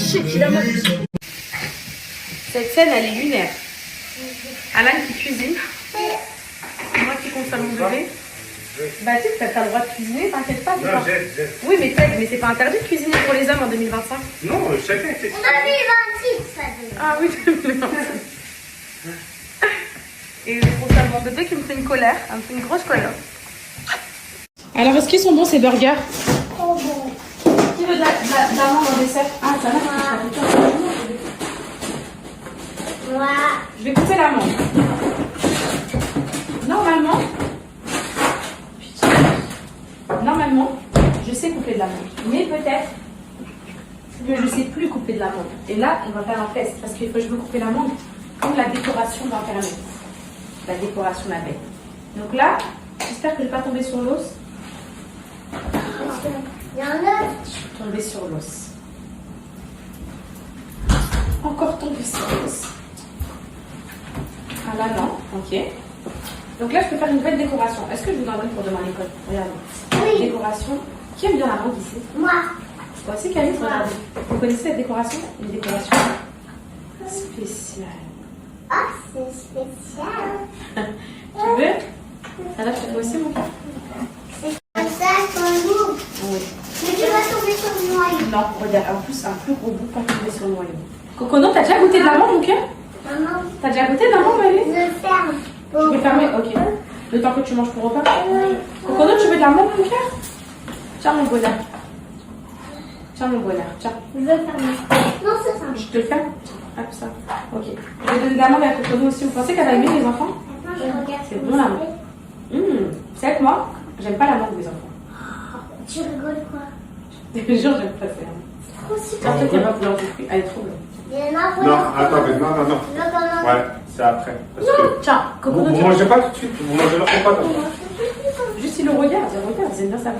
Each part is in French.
j'ai la main. Cette scène, elle est lunaire. Alan qui cuisine. Moi qui consomme mon bébé. Bah tu sais, t'as le droit de cuisiner, t'inquiète pas. Non, j'ai. Oui, mais c'est pas interdit de cuisiner pour les hommes en 2025. Non, chacun fait. En 2026, ça veut dire. Ah oui, 2026. Et je consomme mon bébé qui me fait une colère, elle me fait une grosse colère. Alors, est-ce qu'ils sont bons ces burgers? Trop bon. Qui veut de l'amande en dessert? Ah, ça va, Moi. je vais couper l'amande. Normalement, je sais couper de l'amande. Mais peut-être que je ne sais plus couper de l'amande. Et là, on va faire un test. Parce qu'il faut que je veux couper l'amande comme la décoration d'un permis. La décoration la bête. Donc là, j'espère que je ne vais pas tomber sur l'os. Il y en a. Je suis tombée sur l'os. Encore tombée sur l'os. Ah là, non. Ok. Donc là, je peux faire une belle décoration. Est-ce que je vous en donne pour demain à l'école? Regardez. Oui. Décoration. Qui aime bien la robe ici? Moi. Toi aussi, Camille, regardez. Vous connaissez cette décoration? Une décoration spéciale. Ah, c'est spécial. Tu veux? Alors, je te fais aussi, mon cœur. C'est comme ça qu'on l'ouvre. Oui. Mais tu vas tomber sur le noyau. Non, regarde, en plus, un plus gros bout pour tomber sur le noyau. Cocono, t'as déjà goûté de l'amande, mon cœur? Maman, T'as déjà goûté de l'amande, bébé? je ferme. Tu peux fermer? Ok. Le temps que tu manges ton repas. Cocono, tu veux de l'amande, mon cœur? Tiens, mon bonheur. Tiens, mon bonheur. Tiens. Je veux fermer. Non, c'est ça. Je te le fais? Hop, ça. Ok. Je vais donner de l'amande à Cocono aussi. Vous pensez qu'elle va aimer, les enfants? Attends, je regarde. C'est bon, l'amande. C'est avec moi, j'aime pas l'amande, les enfants. Tu rigoles quoi? Je te jure, j'aime pas ça. Trop super. Tiens, peut-être qu'il n'y a pas couleur de fruits. Elle est trop bonne. Il y en a pour Non, attendez, non. Ouais, c'est après. Parce que Tiens, vous Cocono, ne mangez pas tout de suite, vous mangez leur repas d'abord. juste il le regarde, ils aiment bien ça.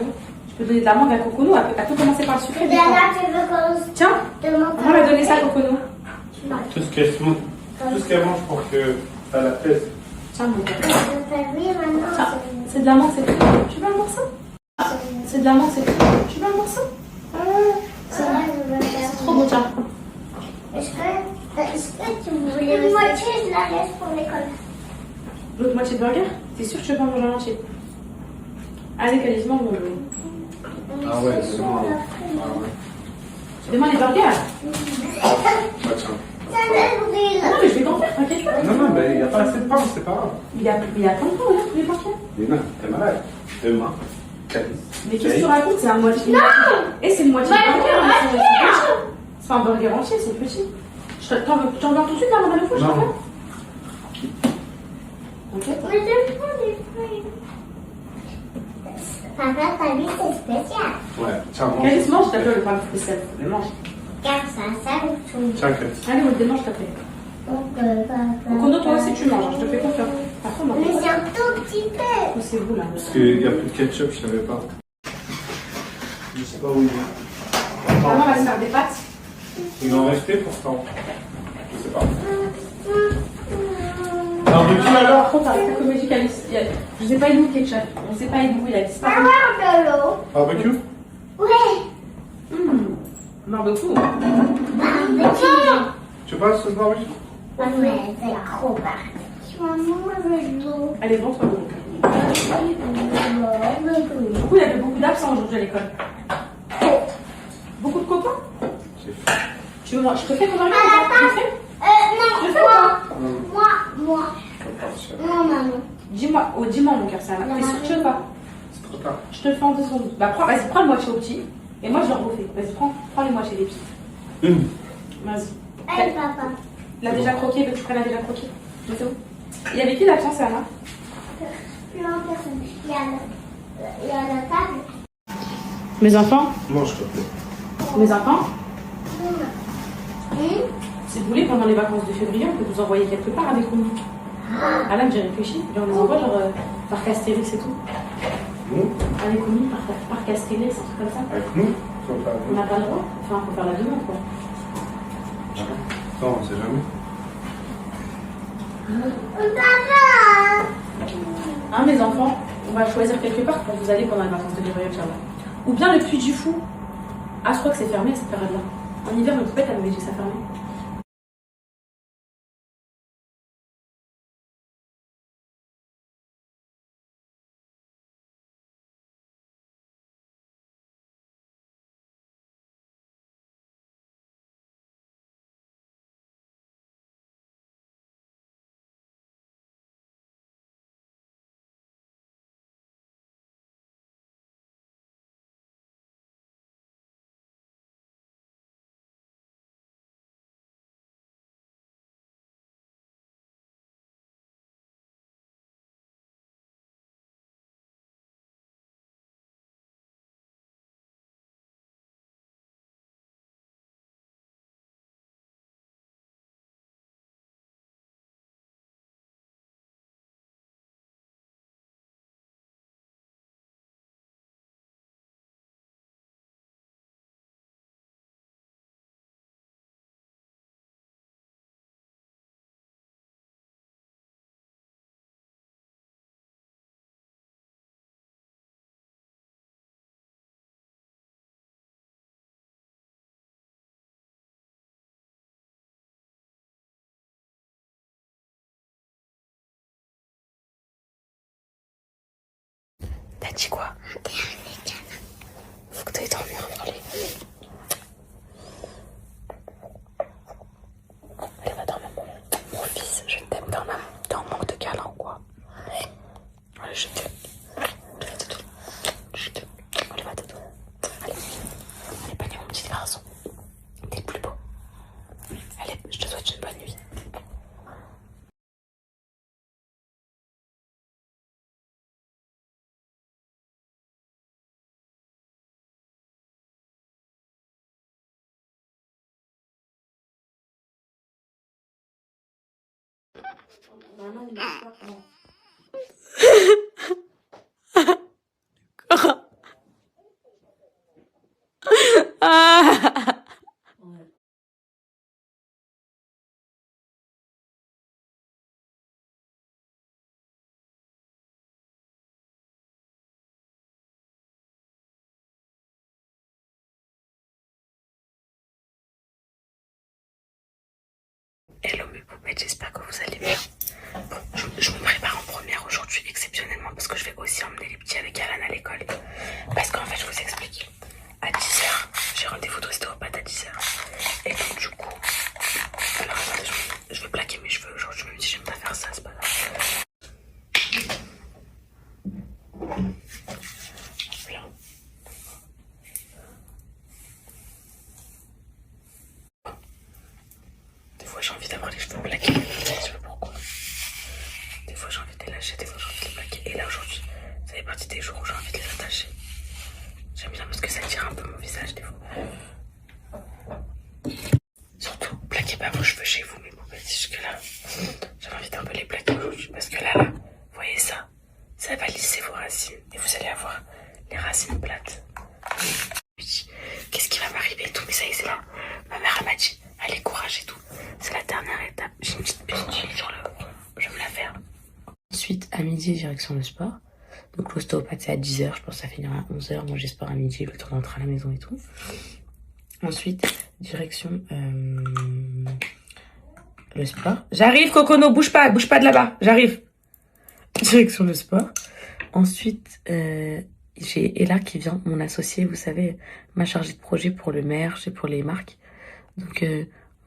Je peux donner de l'amande à Cocono, elle peut commencer par le sucre. Et Diana, tu veux qu'on Tiens, te montre? on va donner ça à Cocono. Tout ce qu'elle mange pour que ça la plaise. Tiens, mon gars. Je veux faire oui, maintenant. Tiens, c'est de l'amande, c'est tout. Tu veux un morceau? C'est de l'amande, c'est tout. Tu veux un morceau? C'est vrai, je veux faire. Trop bon, tiens. Est-ce que tu voulais une moitié, je la laisse pour l'école. L'autre moitié de burger? T'es sûr que tu veux pas manger en entier? Allez, quasiment, mon bébé. Ah ouais, c'est bon. Demande les burgers. Bah tiens. Ça me brûle. Ah non, mais je vais t'en faire, t'inquiète pas. Non, mais il n'y a pas assez de pain, c'est pas grave. Il y a plein de pain, là, tous les burgers. Mais non, t'es malade. Demain, Calice. Mais qu'est-ce que tu racontes? C'est un moitié. Non! Et c'est une moitié de burger. C'est pas un burger entier, c'est petit. T'en veux tout de suite, là, dans le four, je t'en fais? Ok, Mais j'aime pas les fruits. Papa, ta vie, c'est spécial. Ouais, tiens, mange. Calice, mange, t'as peur le pain spécial. Mais mange. Car ça tout. Tiens, Calice. Allez, on le démange, s'il te plaît. Cocono, toi aussi, tu manges, je te fais confiance. Par contre, Mais c'est un tout petit peu. c'est vous, là. Parce qu'il n'y a plus de ketchup, je savais pas. Je sais pas où il est. Maman va se faire des pâtes. Il en restait pourtant. Je sais pas. Barbecue alors? Par contre, avec la comédie Calice, je sais pas où le ketchup. On sait pas où il a disparu. Maman, de l'eau. Barbecue? Ouais. Barbecue. Barbecue. Tu veux pas la sauce barbecue? Ouais, c'est trop parti. Maman, je veux de l'eau. Allez, bon, toi, bon. Du coup, il y avait beaucoup d'absents aujourd'hui à l'école. Beaucoup de copains? J'ai faim. Tu veux, je te fais ton burger? À la Tu le fais? Non, Je fais ou pas? moi. Non, maman. Dis-moi, dis-moi, mon cœur, ça va. T'es sûr que tu veux pas? C'est trop tard. Je te le fais en 2 secondes. Bah, vas-y, prends le moitié au petit. Et moi, je le refais. Vas-y, prends les moitiés des petits. Vas-y. Hey, papa. Il a déjà croqué, veux que tu prennes la déjà croqué? C'est où? Il y avait qui l'absent, ça, là? Plein de personnes. Il y a la table. Mes enfants? Mange, s'il te plaît. Mes enfants? Hum? Si vous voulez, pendant les vacances de février, on peut vous envoyer quelque part avec nous. Alan, j'ai réfléchi. Et on les envoie genre par Astérix et tout. Nous? Avec nous, par Astérix, un truc comme ça. Avec nous? On n'a pas le droit. Enfin, on peut faire la demande, quoi. Non, on sait jamais. Papa. Hein, mes enfants, on va choisir quelque part pour vous aller pendant les vacances de février, Inch'Allah. Ou bien le Puy du Fou. Ah, je crois que c'est fermé cette période-là. En hiver, mes poupettes, elles m'avaient dit que ça fermait. T'as dit quoi? Faut que t'ailles dormir, allez. Allez, va dormir, mon fils, je t'aime dans le manque de câlin ou quoi? Allez, je t'aime. Allez, va dodo. Je t'aime. Allez, va dodo. Allez, allez, bonne nuit, mon petit garçon. T'es le plus beau. Allez, je te souhaite une bonne nuit. Non, non. Hello mes poupettes, j'espère que vous allez bien. Bon, je me prépare en première aujourd'hui exceptionnellement parce que je vais aussi emmener les petits avec Alan à l'école. Parce qu'en fait, je vous explique. À 10h, j'ai rendez-vous d'ostéopathe à 10h. Et donc du coup, alors attendez, je vais plaquer mes cheveux aujourd'hui, même si j'aime pas faire ça, c'est pas grave. Voilà. Des fois j'ai envie d'avoir les cheveux plaqués, je sais pas pourquoi. Des fois j'ai envie de les lâcher, des fois j'ai envie de les plaquer. Et là aujourd'hui, ça fait partie des jours où j'ai envie de les attacher. J'aime bien parce que ça tire un peu mon visage des fois. Surtout, plaquez pas vos cheveux chez vous, mes poupettes, jusque là. J'avais envie d'un peu les plaquer aujourd'hui parce que là, vous voyez ça? Ça va lisser vos racines et vous allez avoir les racines plates. Qu'est-ce qui va m'arriver et tout? Mais ça y est, c'est là. Ma mère, elle m'a dit, allez, courage et tout. C'est la dernière étape. J'ai une petite pustule sur le... Je vais me la faire. Ensuite, à midi, direction le sport. Donc l'ostéopathe, c'est à 10h. Je pense que ça finira à 11h. Moi, j'ai sport à midi, le temps d'entrer à la maison et tout. Ensuite, direction le sport. J'arrive, Cocono, bouge pas de là-bas. J'arrive. Direction le sport. Ensuite, j'ai Ella qui vient, mon associée, vous savez, ma chargée de projet pour le merch et pour les marques. Donc,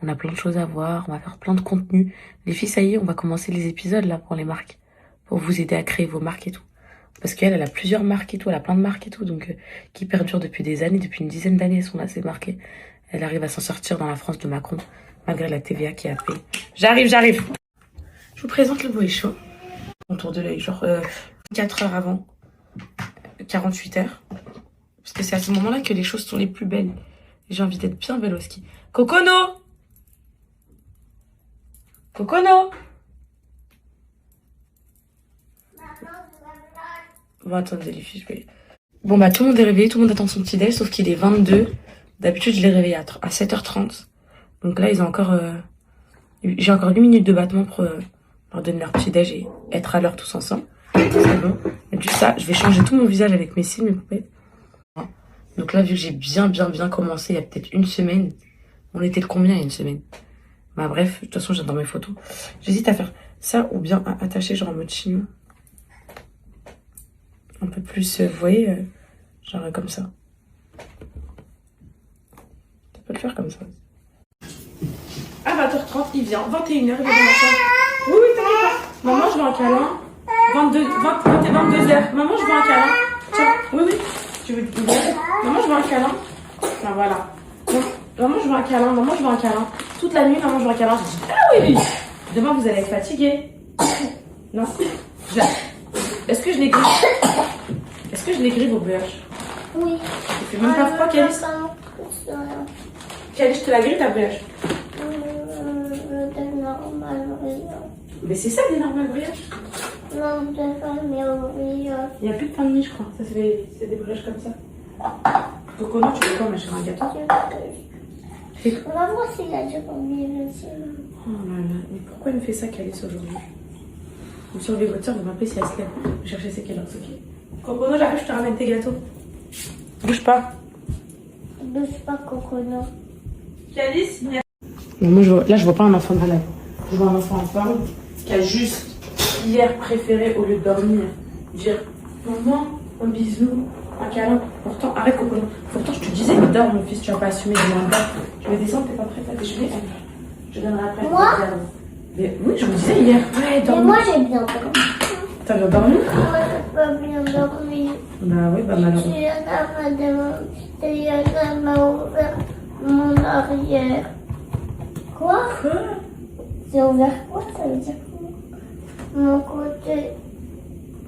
on a plein de choses à voir, on va faire plein de contenu. Les filles, ça y est, on va commencer les épisodes là pour les marques. Pour vous aider à créer vos marques et tout. Parce qu'elle, elle a plusieurs marques et tout, elle a plein de marques et tout. Donc, qui perdurent depuis des années, depuis une dizaine d'années, elles sont là, ces marques. Elle arrive à s'en sortir dans la France de Macron, malgré la TVA qui a payé. J'arrive. Je vous présente le Body Show. Autour de l'œil, genre 4 heures avant, 48 heures. Parce que c'est à ce moment-là que les choses sont les plus belles. J'ai envie d'être bien belle au ski. Cocono! Bon, attendez les filles, je vais... Bon bah tout le monde est réveillé, tout le monde attend son petit déj, sauf qu'il est 22. D'habitude je les réveille à 7h30. Donc là ils ont encore... J'ai encore 8 minutes de battement pour leur donner leur petit déj et être à l'heure tous ensemble. C'est bon. Et du ça, je vais changer tout mon visage avec mes cils, mes poupettes. Donc là, vu que j'ai bien commencé il y a peut-être une semaine, On était le combien il y a une semaine? Bah bref, de toute façon, j'adore mes photos. J'hésite à faire ça ou bien à attacher genre en mode chignon. Un peu plus, vous voyez, genre comme ça. Tu peux le faire comme ça. À 20h30, il vient. 21h, il est dans ma chambre. Oui, oui, t'inquiète pas. Maman, je veux un câlin. 22h. Maman, je veux un câlin. Tiens, oui, oui. Tu veux une bière? Maman, je veux un câlin. Ben voilà. Maman, je veux un câlin. Maman, je veux un câlin. Toute la nuit, maman, je veux un câlin. Je dis, ah oui, oui. Demain, vous allez être fatigué. Non. Est-ce que je l'ai gris? Est-ce que je l'ai gris vos brioches? Oui. Il fait même pas froid, Calice? Calice, je te la grille ta brioche? De normal brioche. Mais c'est ça, des normales brioches? Non, de famille brioche. Il n'y a plus de pain de mie, je crois. Ça, c'est des brioches comme ça. Cocono, tu veux quoi, ma chérie? Un gâteau? On va voir s'il y a du famille aussi. Oh là là, mais pourquoi il me fait ça, Calice, aujourd'hui? Vous surveillez votre soeur, vous m'appelez si elle se lève. Vous cherchez c'est quelle heure, ok? Cocono, j'arrive, je te ramène tes gâteaux. Bouge pas. Bouge pas, Cocono. Calice, il y a... Non, moi, là, je vois pas un enfant malade. Je vois un enfant en forme qui a juste, hier, préféré, au lieu de dormir, dire maman, un bisou, un câlin. Pourtant, arrête, Cocono. Pourtant, je te disais, il dort, mon fils, tu vas pas assumer de moins d'heure. Je vais descendre, t'es pas prête à déjeuner? Je donnerai après. Moi? Mais oui, je vous disais hier. Ouais, Mais moi, j'ai bien dormi. T'as bien dormi? Moi, j'ai pas bien dormi. Bah oui, bah malheureusement. Yana m'a ouvert mon arrière. Quoi? C'est ouvert quoi? Ça veut dire quoi? Mon côté.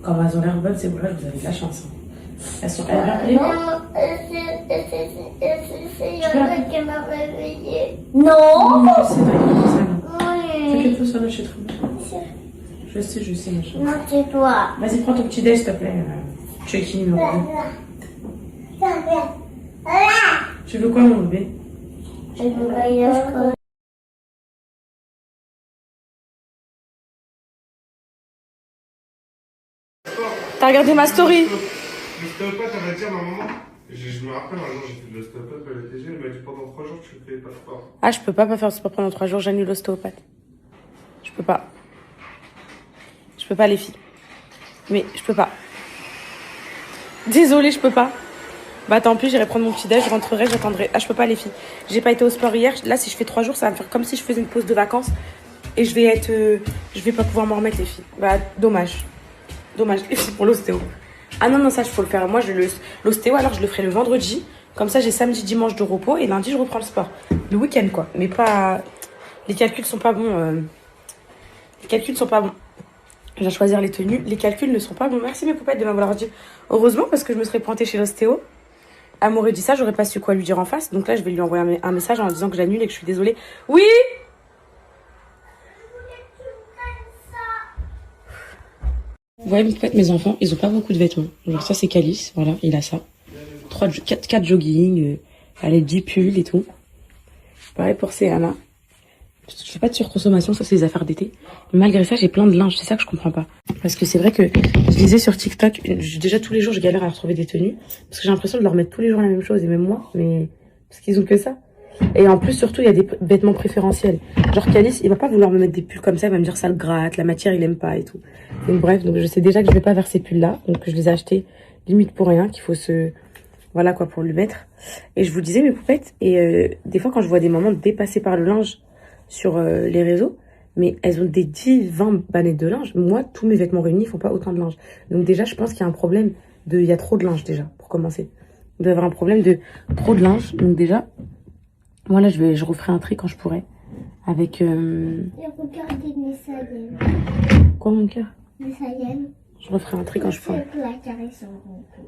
Quand elles ont l'air bonnes, c'est vrai, vous avez de la chance. Elles sont bien appelées. Non, c'est Yana qui m'a réveillée. Non! C'est vrai, c'est ça. Oui. T'inquiète pas, ça, là, je suis trop bien. Je sais, machin. Non, c'est toi. Vas-y, prends ton petit déj, s'il te plaît. Tu es qui, numéro 1? Tu veux quoi, mon bébé? Je veux voyage. T'as regardé ma story? L'ostéopathe, elle va dire, ma maman. Je me rappelle, un jour, j'ai fait de l'ostéopathe à l'ETG, elle m'a dit pendant 3 jours, tu ne fais pas de sport. Ah, je peux pas faire de sport pendant 3 jours, j'annule l'ostéopathe. Je peux pas. Je peux pas, les filles. Mais je peux pas. Désolée, je peux pas. Bah tant pis, j'irai prendre mon petit déj, je rentrerai, j'attendrai. Ah, je peux pas, les filles. J'ai pas été au sport hier. Là, si je fais 3 jours, ça va me faire comme si je faisais une pause de vacances. Et je vais pas pouvoir m'en remettre, les filles. Bah, dommage. Dommage, les filles, pour l'ostéo. Ah non, ça, il faut le faire. Moi, l'ostéo, alors je le ferai le vendredi. Comme ça, j'ai samedi, dimanche de repos. Et lundi, je reprends le sport. Le week-end, quoi. Mais pas... Les calculs sont pas bons. Les calculs sont pas bons. Je vais choisir les tenues. Les calculs ne sont pas bons. Merci, mes poupettes, de m'avoir dit. Heureusement, parce que je me serais pointée chez l'ostéo. Elle m'aurait dit ça, j'aurais pas su quoi lui dire en face. Donc là, je vais lui envoyer un message en lui disant que j'annule et que je suis désolée. Oui! Vous voyez, mes enfants, ils ont pas beaucoup de vêtements. Genre ça, c'est Calice, voilà, il a ça. 4 jogging, allez, 10 pulls et tout. Pareil pour Céana. Je fais pas de surconsommation, ça c'est des affaires d'été. Malgré ça, j'ai plein de linge, c'est ça que je comprends pas. Parce que c'est vrai que je lisais sur TikTok, déjà tous les jours, je galère à retrouver des tenues. Parce que j'ai l'impression de leur mettre tous les jours la même chose, et même moi, mais parce qu'ils ont que ça. Et en plus, surtout, il y a des vêtements préférentiels. Genre Calice, il va pas vouloir me mettre des pulls comme ça, il va me dire ça le gratte, la matière, il aime pas et tout. Donc bref, donc je sais déjà que je vais pas vers ces pulls-là, donc je les ai achetés limite pour rien, qu'il faut voilà quoi, pour le mettre. Et je vous disais, mes poupettes, et des fois quand je vois des mamans dépassées par le linge sur les réseaux, mais elles ont des 10-20 bannettes de linge. Moi, tous mes vêtements réunis font pas autant de linge. Donc déjà, je pense qu'il y a un problème il y a trop de linge déjà, pour commencer. Il doit y avoir un problème de trop de linge. Donc déjà, moi là, je referai un tri quand je pourrai. Avec... Et regardez Nessayen. Quoi, mon cœur? Nessayen. Je referai un tri quand je pourrai. Ces placards, ils sont remplis.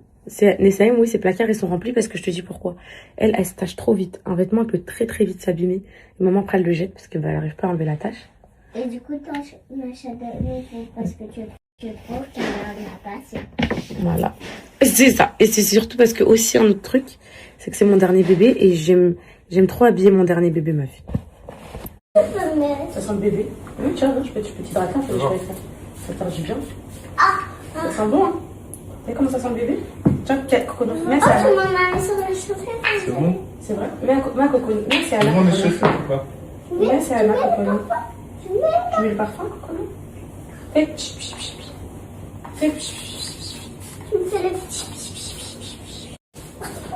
Nessayen, oui, ses placards, ils sont remplis parce que je te dis pourquoi. Elle se tache trop vite. Un vêtement, elle peut très très vite s'abîmer. Et maman, après, elle le jette parce qu'elle n'arrive pas à enlever la tache. Et du coup, toi, tu m'achètes parce que tu trouves qu'elle a la passion. Voilà. C'est ça. Et c'est surtout parce que aussi un autre truc, c'est que c'est mon dernier bébé et j'aime trop habiller mon dernier bébé, ma fille. Ça sent le bébé. Oui, tiens, je peux t'hydrater, ça te du bien. Ça sent bon, hein. Tu sais comment ça sent le bébé? Tiens, Coco, mets Oh, ça. tu m'en as mis sur les chaussettes. C'est bon? C'est vrai. Mets Coco, mets c'est à la Comment les Coco. chaussettes ou pas? Mets c'est à la Coco. Tu mets Tu mets le parfum, Coco? Fais pch, pch, pch, pch. Fais pch, pch, pch, pch. Tu me fais le petit.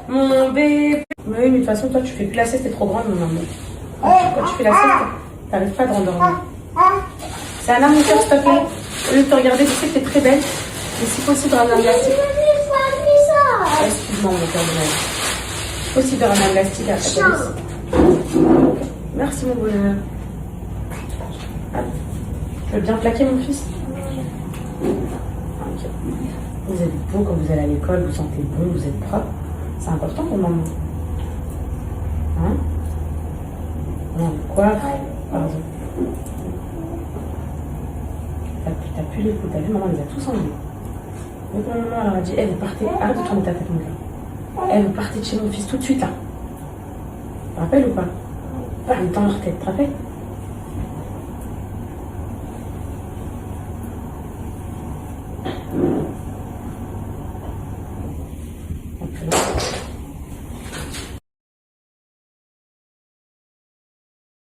Mon bébé. Mais oui, mais de toute façon, toi, tu fais plus la sieste, t'es trop grande, mon amour. Quand tu fais la sieste, t'arrives pas à te rendormir. C'est Anna, mon cœur, s'il te plaît. Au lieu de te regarder, tu sais que t'es très belle. Mais si possible, ramener un plastique. ça. Excuse-moi, mon cœur de mère. Si possible, ramener un plastique à ta police. Merci, mon bonheur. Ah, tu veux bien plaquer, mon fils? Ok. Vous êtes beau quand vous allez à l'école, vous sentez bon, vous êtes propre. C'est important pour maman. Hein? Non, quoi? Pardon. T'as plus les coups, t'as vu, maman les a tous enlevés. Donc maman elle a dit, vous partez, arrête de tourner ta tête mon cœur. Vous partez de chez mon fils tout de suite là. Tu te rappelles ou pas? Pas le temps de tête, tu te rappelles?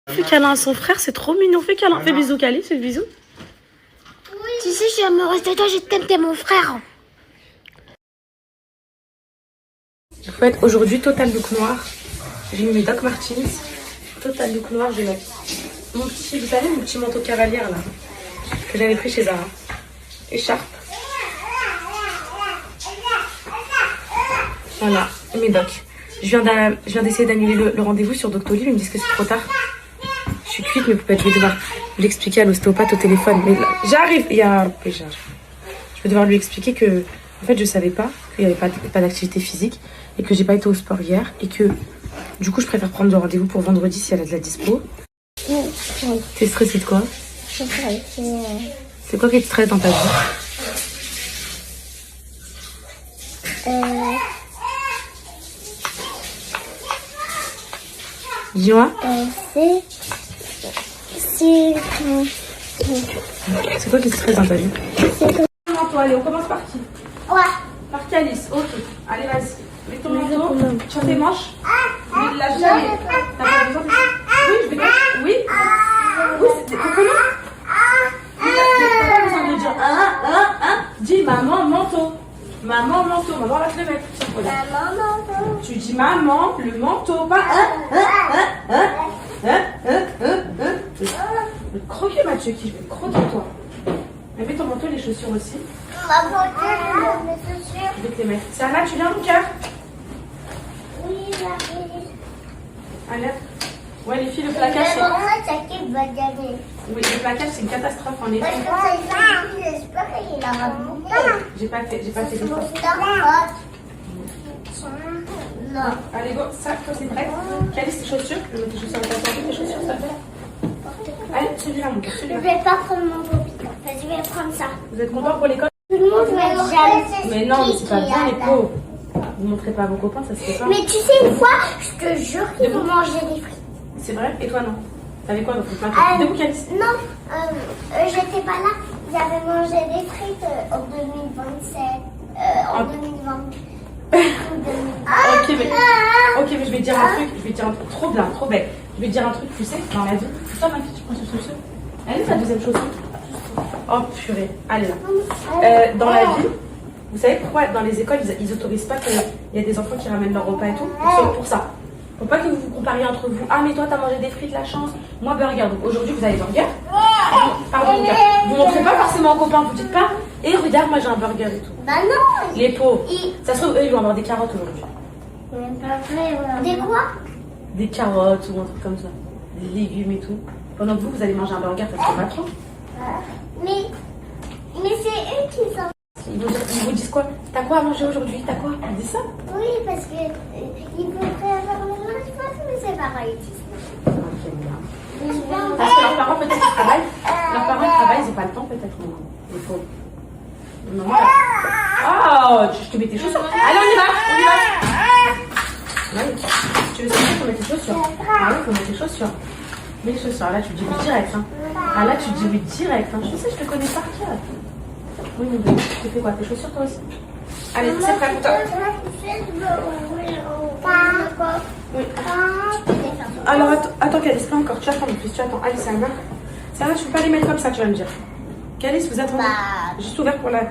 Fais câlin à son frère, c'est trop mignon. Fais câlin, fais bisous, Cali, fais bisous. Tu sais, je suis amoureuse de toi, je t'aime, t'es mon frère. En fait, aujourd'hui, total look noir. J'ai mis mes Doc Martens. Total look noir, je mets mon petit, vous savez, mon petit manteau cavalière là, que j'avais pris chez Zara. Écharpe. Voilà, et mes docs. Je viens d'essayer d'annuler le rendez-vous sur Doctolib. Ils me disent que c'est trop tard. Je suis cuite, mais peut-être je vais devoir l'expliquer à l'ostéopathe au téléphone. Mais là, j'arrive. Il y a un péchage. Je vais devoir lui expliquer que, en fait, je savais pas qu'il n'y avait pas d'activité physique et que j'ai pas été au sport hier et que, du coup, je préfère prendre le rendez-vous pour vendredi si elle a de la dispo. T'es stressée de quoi? C'est quoi qui te stresse dans ta vie? Dis-moi. C'est quoi qui te stresse dans ta vie? Toi, allez, on commence par qui? Ouais. Par qui, Alice? Ok. Allez, vas-y. Mets ton manteau. Tiens tes manches. Mais lâche jamais. T'as pas besoin de... Oui, je vais te... Oui. Oui, c'est comment? T'as pas besoin de dire Dis maman manteau. Maman manteau. Maman va te le mettre. Tu dis maman le manteau. Pas Je vais te croquer, Mathieu, qui je vais te croquer toi. Mais mets ton manteau et les chaussures aussi. Ma beauté, mes chaussures. Je vais te les mettre. C'est Anna, tu viens, mon cœur? Oui, j'arrive. Allez. Ouais, les filles, le placage, c'est... Qui va gagner. Oui, le placage, c'est une catastrophe en été. J'espère qu'il aura beaucoup. J'ai pas fait d'effort. Non. Allez, go. Ça, toi, c'est prêt? Quelles sont tes chaussures? Je vais mettre tes chaussures. Tes chaussures, ça fait. Allez, celui-là, mon cœur, Je celui-là. vais pas prendre mon copine. Je vais prendre ça. Vous êtes contents pour l'école? Tout le monde va jamais. Mais non, mais c'est pas bien, les pauvres. Vous montrez pas à vos copains, ça se fait pas. Mais tu sais, une fois, je te jure qu'ils vont manger des frites. C'est vrai? Et toi, non? T'avais quoi dans ton plat? Debout, Calice? Non, j'étais pas là. J'avais mangé des frites en 2027. En 2020. Ok, mais je vais te dire un truc, trop bien, trop belle. Je vais te dire un truc, tu sais, dans la vie. Toi, ma fille, tu prends ce chaussure. Elle est ta deuxième chaussure. Oh purée, allez là. Dans la vie, vous savez pourquoi dans les écoles, ils autorisent pas qu'il y a des enfants qui ramènent leur repas et tout? Pour ça. Faut pas que vous vous compariez entre vous. Ah, mais toi, t'as mangé des frites, la chance. Moi, burger. Donc aujourd'hui, vous avez burger. Pardon, burger. Vous montrez pas forcément aux copains, vous dites pas. Et regarde, moi, j'ai un burger et tout. Bah non. Les pauvres. Ça se trouve, eux, ils vont avoir des carottes aujourd'hui. Des quoi? Des carottes ou un truc comme ça. Des légumes et tout. Pendant que vous allez manger un burger, ça se fait pas trop. Mais c'est eux qui sont. Ils vous disent quoi? T'as quoi à manger aujourd'hui? T'as quoi? Ils disent ça? Oui, parce que ils voudraient avoir manger une fois, mais c'est pareil. Ok, bien. Parce que leurs parents, peut-être, ils travaillent. Leurs parents travaillent, ils n'ont pas le temps, peut-être. Il faut. Non. Oh, je te mets tes chaussures. Allez, on y va. Ouais. Tu veux savoir, il faut mettre tes chaussures. Ah oui, il faut mettre tes chaussures. Mets les chaussures. Là, tu dis oui direct. Hein. Ah là, tu dis oui direct. Hein. Je sais, je te connais par cœur. Oui, mon bébé. Tu fais quoi? Tes chaussures, toi aussi? Allez, c'est prêt pour toi. Oui. Alors, attends, Calice, pas encore. Tu attends, mon fils, tu attends. Allez, ça va. Ça va, je peux pas les mettre comme ça, tu vas me dire. Calice, vous attendez. Juste ouvert pour la.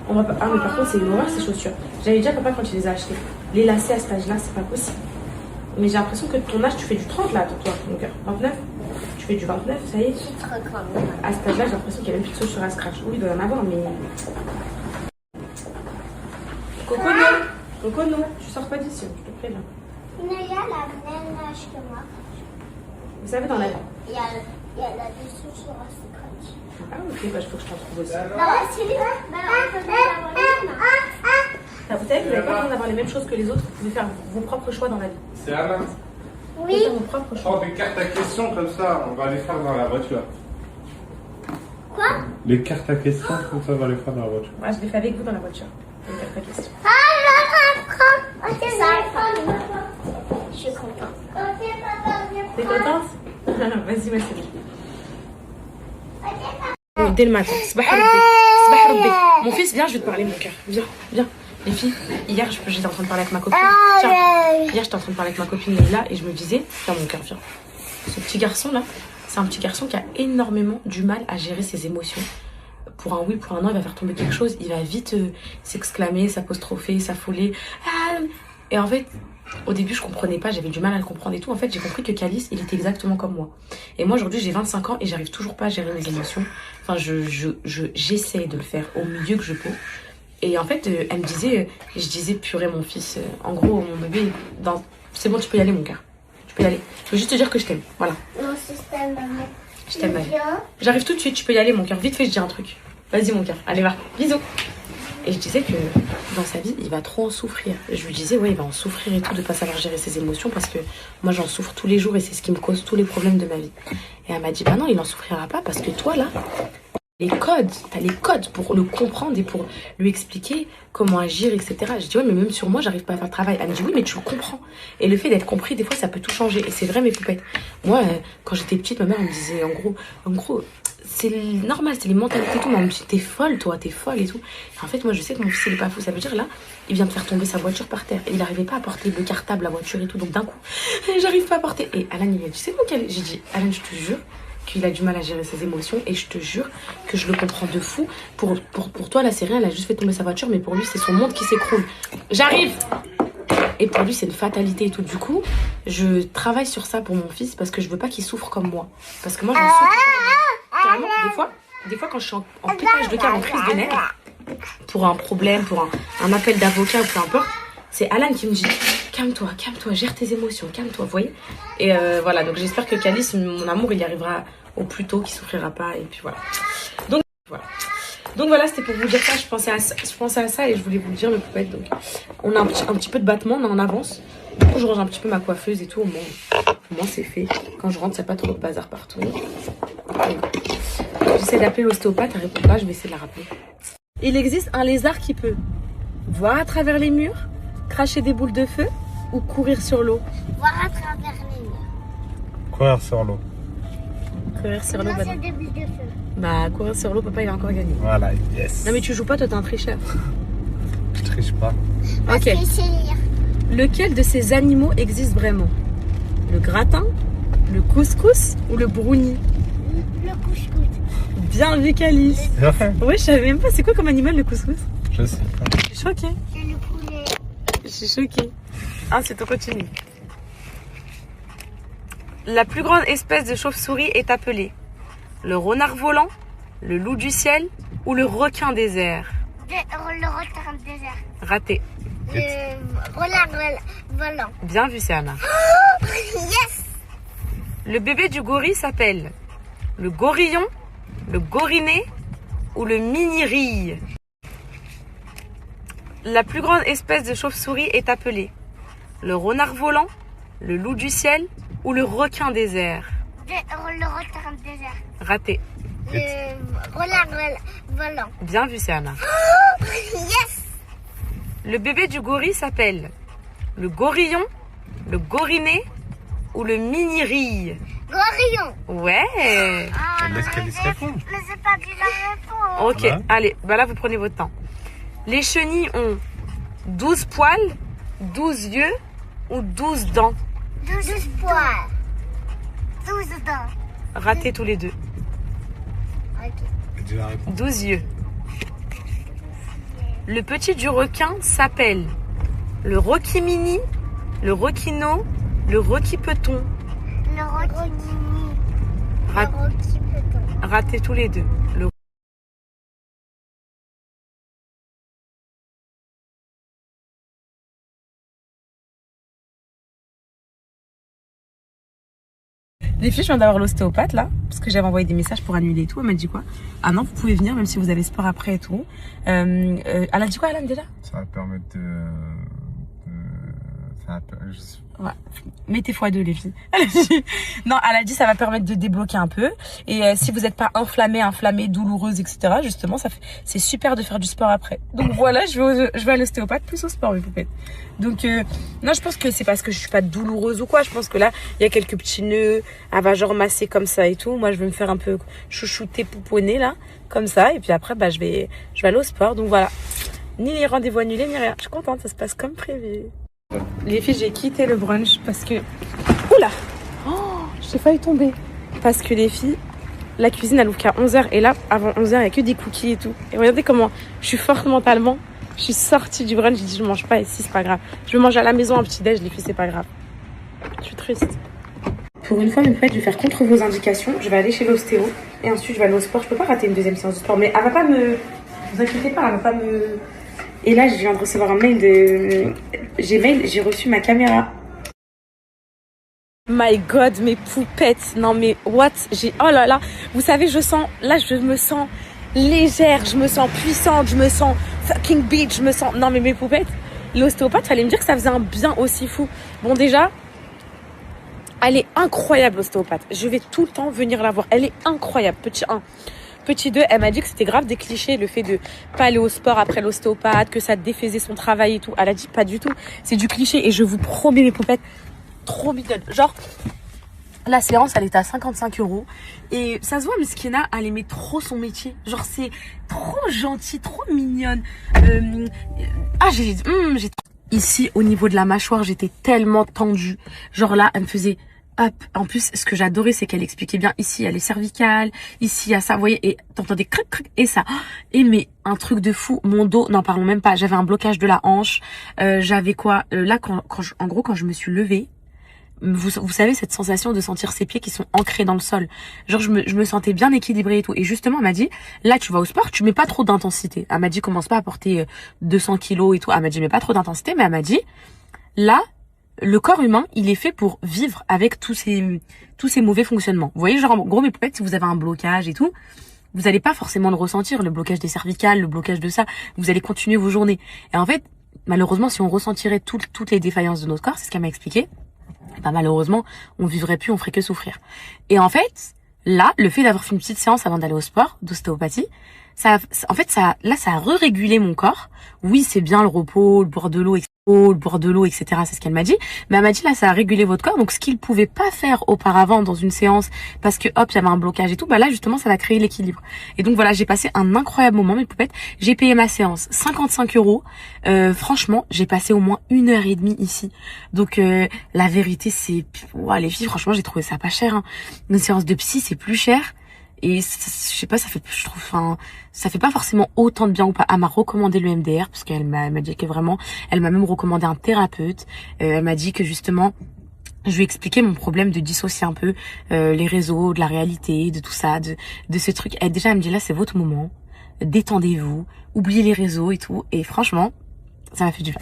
On va pas... Ah, mais par contre, c'est une horreur ces chaussures. J'avais dit à papa quand tu les as achetées. Les lacets à cet âge-là, c'est pas possible. Mais j'ai l'impression que ton âge, tu fais du 30 là, toi, mon cœur. 29 ? Tu fais du 29, ça y est. À cet âge-là, j'ai l'impression qu'il y a même plus de chaussures à scratch. Oui, il doit y en avoir, mais. Coco, non, tu sors pas d'ici, je te préviens. Il y a la même âge que moi. Vous savez, dans la. Il y a la dessous sur un scratch. Ah, ok, bah, il faut que je t'en trouve aussi. Vous savez que vous n'avez pas besoin d'avoir les mêmes choses que les autres, vous pouvez faire vos propres choix dans la vie. C'est Alain. Vous pouvez faire vos propres choix. Prends des cartes à questions comme ça, on va les faire dans la voiture. Quoi? Les cartes à questions, comme ça, on va les faire dans la voiture. Moi, je l'ai fait avec vous dans la voiture. Les cartes à questions. Je suis contente. T'es contente? Vas-y, ma chérie. Dès le matin. Sabah Rabbi. Mon fils, viens, je vais te parler, mon cœur. Viens. Les filles, hier, j'étais en train de parler avec ma copine. Tiens, hier, j'étais en train de parler avec ma copine Leila et je me disais, viens, mon cœur, viens. Ce petit garçon-là, c'est un petit garçon qui a énormément du mal à gérer ses émotions. Pour un oui, pour un non, il va faire tomber quelque chose, il va vite s'exclamer, s'apostropher, s'affoler. Et en fait, au début, je comprenais pas, j'avais du mal à le comprendre et tout. En fait, j'ai compris que Calice, il était exactement comme moi. Et moi, aujourd'hui, j'ai 25 ans et j'arrive toujours pas à gérer mes émotions. Enfin, j'essaie de le faire au mieux que je peux. Et en fait, elle me disait, je disais, purée, mon fils, en gros, mon bébé, c'est bon, tu peux y aller, mon cœur. Tu peux y aller. Je veux juste te dire que je t'aime, voilà. Mon système, maman. Je t'aime, ma vie. J'arrive tout de suite, tu peux y aller, mon cœur. Vite fait, je dis un truc. Vas-y, mon cœur. Allez, va. Bisous. Et je disais que dans sa vie, il va trop en souffrir. Je lui disais, ouais, il va en souffrir et tout, de pas savoir gérer ses émotions parce que moi, j'en souffre tous les jours et c'est ce qui me cause tous les problèmes de ma vie. Et elle m'a dit, bah non, il en souffrira pas parce que toi, là, t'as les codes pour le comprendre et pour lui expliquer comment agir, etc. Je dis, ouais, mais même sur moi, j'arrive pas à faire le travail. Elle me dit, oui, mais tu le comprends. Et le fait d'être compris, des fois, ça peut tout changer. Et c'est vrai, mes poupettes. Moi, quand j'étais petite, ma mère, elle me disait, en gros, c'est normal, c'est les mentalités et tout. Mais elle me dit, t'es folle, toi, t'es folle et tout. Et en fait, moi, je sais que mon fils, il est pas fou. Ça veut dire, là, il vient de faire tomber sa voiture par terre. Et il n'arrivait pas à porter le cartable, la voiture et tout. Donc, d'un coup, j'arrive pas à porter. Et Alan, il m'a dit, c'est bon, j'ai dit, Alan, je te jure qu'il a du mal à gérer ses émotions et je te jure que je le comprends de fou. Pour toi, là, c'est rien, elle a juste fait tomber sa voiture, mais pour lui, c'est son monde qui s'écroule. J'arrive! Et pour lui, c'est une fatalité et tout. Du coup, je travaille sur ça pour mon fils parce que je veux pas qu'il souffre comme moi. Parce que moi, j'en souffre. Carrément, des fois, quand je suis en pétage de cœur, en crise de nerfs, pour un problème, pour un appel d'avocat ou peu importe, c'est Alan qui me dit calme-toi, gère tes émotions, calme-toi, vous voyez. Et voilà, donc j'espère que Calice, mon amour, il y arrivera au plus tôt, qu'il souffrira pas, et puis voilà. Donc voilà, c'était pour vous dire ça, je pensais à ça et je voulais vous le dire, mes poupettes. Donc on a un petit peu de battement, on est en avance. Du coup, je range un petit peu ma coiffeuse et tout, au moins c'est fait. Quand je rentre, il n'y a pas trop de bazar partout. J'essaie d'appeler l'ostéopathe, elle répond pas, je vais essayer de la rappeler. Il existe un lézard qui peut voir à travers les murs, cracher des boules de feu ou courir sur l'eau. Voir à travers les murs. Courir sur l'eau. Courir sur l'eau, Moi, c'est des bulles de feu. bah courir sur l'eau, papa il a encore gagné. Voilà, yes. Non mais tu joues pas, toi t'es un tricheur. Je triche pas. Ok. Je sais lire. Lequel de ces animaux existe vraiment? Le gratin, le couscous ou le brownie? Le couscous. Bien vu, Calice. Ouais, je savais même pas. C'est quoi comme animal le couscous? Je sais pas. Je suis choquée. C'est le poulet. Je suis choquée. Ah, c'est tout continue. La plus grande espèce de chauve-souris est appelée le renard volant, le loup du ciel ou le requin des airs? Le renard désert. Raté. Le renard volant. Bien vu, c'est Anna. Yes. Le bébé du gorille s'appelle le gorillon, le gorinet ou le mini-rille? La plus grande espèce de chauve-souris est appelée le renard volant, le loup du ciel ou le requin des airs? Le renard désert. Raté. Le renard volant. Bien vu, c'est Anna. Yes. Le bébé du gorille s'appelle le gorillon, le gorinet ou le mini-rille? Gorillon. Ouais. Ah, Laisse Calice répondre. Mais c'est pas dit la réponse. Ok, Voilà. allez, bah là vous prenez votre temps. Les chenilles ont 12 poils, 12 yeux ou 12 dents? 12 poils. 12 dents. Ratés tous les deux. Ok. Dis la réponse. 12 yeux. Le petit du requin s'appelle le Rocky Mini, le Roquino, le Rocky Peton. Le Rocky Mini. Rat- Le Rocky Peton. Ratés tous les deux. Les filles, je viens d'avoir l'ostéopathe là, parce que j'avais envoyé des messages pour annuler et tout. Elle m'a dit quoi? Ah non, vous pouvez venir même si vous avez sport après et tout. Elle a dit quoi, Alan, déjà? Ça va permettre Ouais. Mettez x2 les filles. Non, elle a dit ça va permettre de débloquer un peu. Et si vous n'êtes pas inflammée, douloureuse, etc. Justement, c'est super de faire du sport après. Donc voilà, je vais à l'ostéopathe plus au sport, mes poupettes. Donc non, je pense que c'est parce que je suis pas douloureuse ou quoi. Je pense que là, il y a quelques petits nœuds. Elle va genre masser comme ça et tout. Moi, je vais me faire un peu chouchouter, pouponner là, comme ça. Et puis après, bah, je vais aller au sport. Donc voilà. Ni les rendez-vous annulés, ni rien. Je suis contente, ça se passe comme prévu. Les filles, j'ai quitté le brunch parce que... Oula, oh, j'ai failli tomber. Parce que les filles, la cuisine elle ouvre qu'à 11h. Et là, avant 11h, il n'y a que des cookies et tout. Et regardez comment je suis forte mentalement. Je suis sortie du brunch, j'ai dit je mange pas ici, c'est pas grave. Je vais manger à la maison un petit déj, les filles, c'est pas grave. Je suis triste. Pour une fois, mes potes, je vais faire contre vos indications. Je vais aller chez l'ostéo et ensuite je vais aller au sport. Je peux pas rater une deuxième séance de sport, mais elle va pas me... Vous inquiétez pas, elle va pas me... Et là, je viens de recevoir un mail de Gmail, j'ai reçu ma caméra. My God, mes poupettes. Non mais what? Oh là là. Vous savez, je me sens légère, je me sens puissante, je me sens fucking bitch, je me sens... Non mais mes poupettes, l'ostéopathe, fallait me dire que ça faisait un bien aussi fou. Bon déjà, elle est incroyable l'ostéopathe. Je vais tout le temps venir la voir. Elle est incroyable, petit 1. Petit 2, elle m'a dit que c'était grave des clichés, le fait de pas aller au sport après l'ostéopathe, que ça défaisait son travail et tout. Elle a dit pas du tout, c'est du cliché et je vous promets mes poupettes, trop mignonne. Genre, la séance, elle était à 55 € et ça se voit, Miskina, elle aimait trop son métier. Genre, c'est trop gentil, trop mignonne. Ici, au niveau de la mâchoire, j'étais tellement tendue. Genre là, elle me faisait... Hop. En plus, ce que j'adorais, c'est qu'elle expliquait bien, ici, il y a les cervicales, ici, il y a ça, vous voyez, et t'entendais cric, cric, et ça. Et mais, un truc de fou, mon dos, n'en parlons même pas, j'avais un blocage de la hanche, j'avais quoi, là, en gros, quand je me suis levée, vous savez, cette sensation de sentir ses pieds qui sont ancrés dans le sol. Genre, je me sentais bien équilibrée et tout. Et justement, elle m'a dit, là, tu vas au sport, tu mets pas trop d'intensité. Elle m'a dit, commence pas à porter 200 kilos et tout. Elle m'a dit, mets pas trop d'intensité, mais elle m'a dit, là, le corps humain, il est fait pour vivre avec tous ces mauvais fonctionnements. Vous voyez, genre, en gros, mes poupettes, si vous avez un blocage et tout, vous allez pas forcément le ressentir, le blocage des cervicales, le blocage de ça. Vous allez continuer vos journées. Et en fait, malheureusement, si on ressentirait toutes les défaillances de notre corps, c'est ce qu'elle m'a expliqué, ben, malheureusement, on vivrait plus, on ferait que souffrir. Et en fait, là, le fait d'avoir fait une petite séance avant d'aller au sport, d'ostéopathie, ça a régulé mon corps. Oui, c'est bien le repos, le boire de l'eau, etc. C'est ce qu'elle m'a dit. Mais elle m'a dit, là, ça a régulé votre corps. Donc, ce qu'il pouvait pas faire auparavant dans une séance, parce que, hop, il y avait un blocage et tout, bah là, justement, ça va créer l'équilibre. Et donc, voilà, j'ai passé un incroyable moment, mes poupettes. J'ai payé ma séance 55 €. Franchement, j'ai passé au moins 1h30 ici. Donc, la vérité, c'est... Ouais, les filles, franchement, j'ai trouvé ça pas cher. Hein. Une séance de psy, c'est plus cher. Et je sais pas, ça fait pas forcément autant de bien ou pas. Elle m'a recommandé le MDR parce qu'elle m'a dit que vraiment, elle m'a même recommandé un thérapeute. Elle m'a dit que justement, je lui ai expliqué mon problème de dissocier un peu les réseaux, de la réalité, de tout ça, de ce truc. Et déjà, elle me dit là, c'est votre moment, détendez-vous, oubliez les réseaux et tout. Et franchement, ça m'a fait du bien.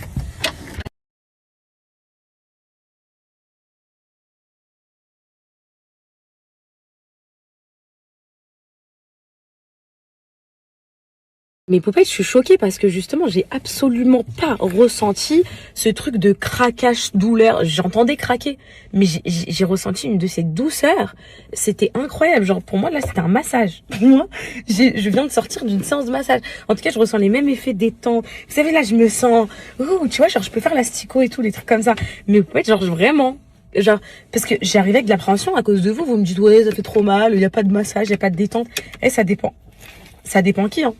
Mes poupettes, je suis choquée parce que justement, j'ai absolument pas ressenti ce truc de craquage, douleur. J'entendais craquer, mais j'ai ressenti une de ces douceurs. C'était incroyable. Genre, pour moi, là, c'était un massage. Pour moi, je viens de sortir d'une séance de massage. En tout cas, je ressens les mêmes effets détente. Vous savez, là, je me sens... tu vois, genre, je peux faire l'astico et tout, les trucs comme ça. Mais poupettes, genre, vraiment... Genre, parce que j'arrivais avec de l'appréhension à cause de vous. Vous me dites, ouais, ça fait trop mal, il n'y a pas de massage, il n'y a pas de détente. Et ça dépend. Ça dépend qui, hein.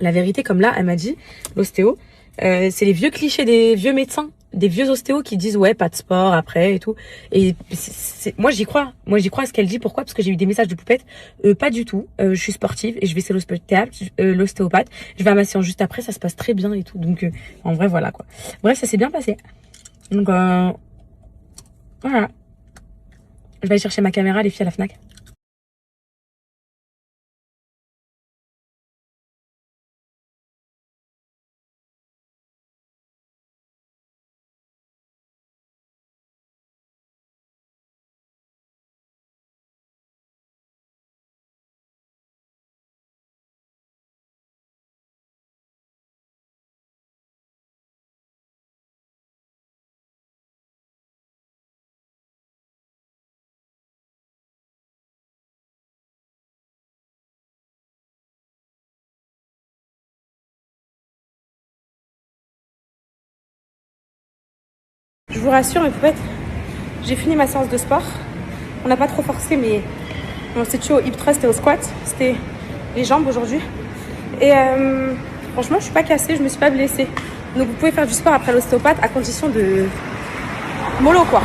La vérité, comme là, elle m'a dit, l'ostéo, C'est les vieux clichés des vieux médecins, des vieux ostéos qui disent ouais, pas de sport après et tout. Et moi j'y crois. Moi j'y crois à ce qu'elle dit. Pourquoi? Parce que j'ai eu des messages de poupettes. Pas du tout. Je suis sportive et je vais chez l'ostéopathe. Je vais à ma séance juste après. Ça se passe très bien et tout. Donc en vrai voilà quoi. Bref, ça s'est bien passé. Donc voilà. Je vais aller chercher ma caméra, les filles, à la Fnac. Je vous rassure, mes poupettes, j'ai fini ma séance de sport. On n'a pas trop forcé, mais on s'est tué au hip thrust et au squat. C'était les jambes aujourd'hui. Et franchement, je suis pas cassée, je me suis pas blessée. Donc vous pouvez faire du sport après l'ostéopathe à condition de mollo quoi.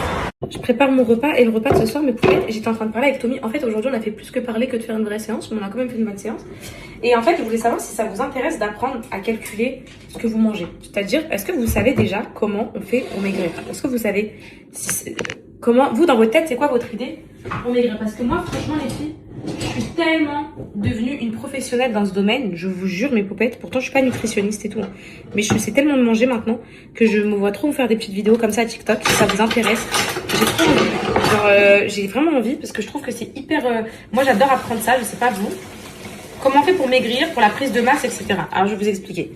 Je prépare mon repas et le repas de ce soir, mes poupettes, j'étais en train de parler avec Tommy. En fait, aujourd'hui, on a fait plus que parler que de faire une vraie séance, mais on a quand même fait une bonne séance. Et en fait, je voulais savoir si ça vous intéresse d'apprendre à calculer ce que vous mangez. C'est-à-dire, est-ce que vous savez déjà comment on fait pour maigrir? Est-ce que vous savez comment, vous, dans votre tête, c'est quoi votre idée pour maigrir? Parce que moi, franchement, les filles, je suis tellement devenue une professionnelle dans ce domaine, je vous jure, mes poupettes. Pourtant, je suis pas nutritionniste et tout, mais je sais tellement de manger maintenant que je me vois trop vous faire des petites vidéos comme ça à TikTok. Si ça vous intéresse, j'ai trop envie. Genre, j'ai vraiment envie parce que je trouve que c'est hyper. Moi, j'adore apprendre ça. Je sais pas vous. Comment on fait pour maigrir, pour la prise de masse, etc. Alors, je vais vous expliquer.